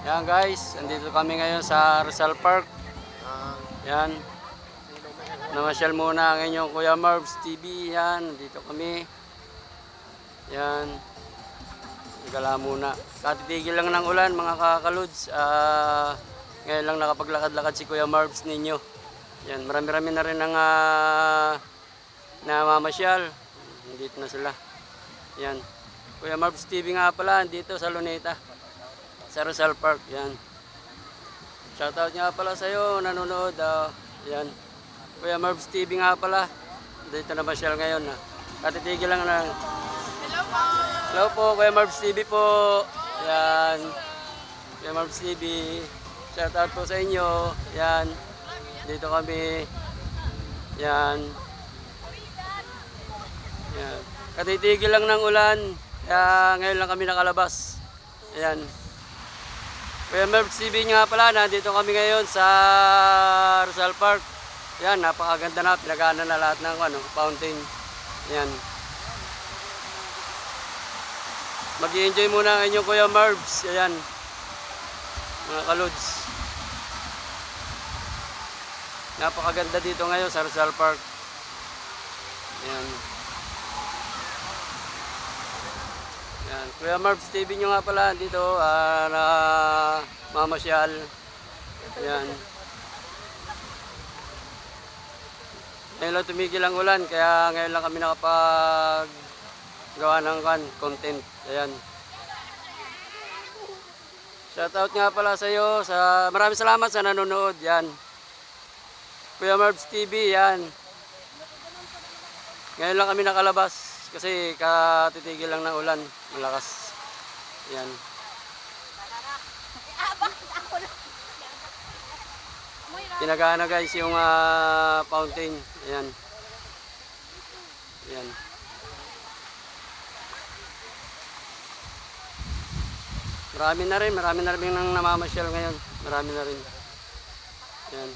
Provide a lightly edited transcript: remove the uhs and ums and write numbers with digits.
Yan guys, andito kami ngayon sa Rizal Park. Yan. Namasyal muna ang inyong Kuya Marbs TV. Yan, dito kami. Yan. Gala muna. Katitigil lang ng ulan mga kakalods. Ngayon lang nakapaglakad-lakad si Kuya Marbs ninyo. Yan, marami-rami na rin ang namamasyal. Dito na sila. Yan. Kuya Marbs TV nga pala, dito sa Luneta. Sa Rizal Park, yan. Shoutout nga pala sa iyo, nanonood. Yan. Kuya Marbs TV nga pala. Dito na masyal ngayon. Katitigil lang na. Hello po! Hello po, Kuya Marbs TV po. Yan. Kuya Marbs TV. Shoutout po sa inyo. Yan. Dito kami. Yan. Yan. Katitigil lang ng ulan. Kaya ngayon lang kami nakalabas. Yan. Kuya Marbs TV nga pala, nandito kami ngayon sa Rizal Park. Yan, napakaganda na, pinagana na lahat ng fountain. Yan. Mag-i-enjoy muna ang inyong Kuya Marbs. Ayan. Mga kalods. Napakaganda dito ngayon sa Rizal Park. Yan. Yan. Kuya Marbs TV nyo nga pala dito na mamasyal. Yan. Ngayon lang tumigil ang ulan kaya ngayon lang kami nakapag gawa ng content. Ayan. Shoutout nga pala sa iyo. Maraming salamat sa nanonood. Yan. Kuya Marbs TV. Yan. Ngayon lang kami nakalabas. Kasi katitigil lang ng ulan, malakas. Yan. Pinagana guys yung fountain. Ayan. Ayan. Marami na rin nang namamasyal ngayon. Marami na rin. Ayan.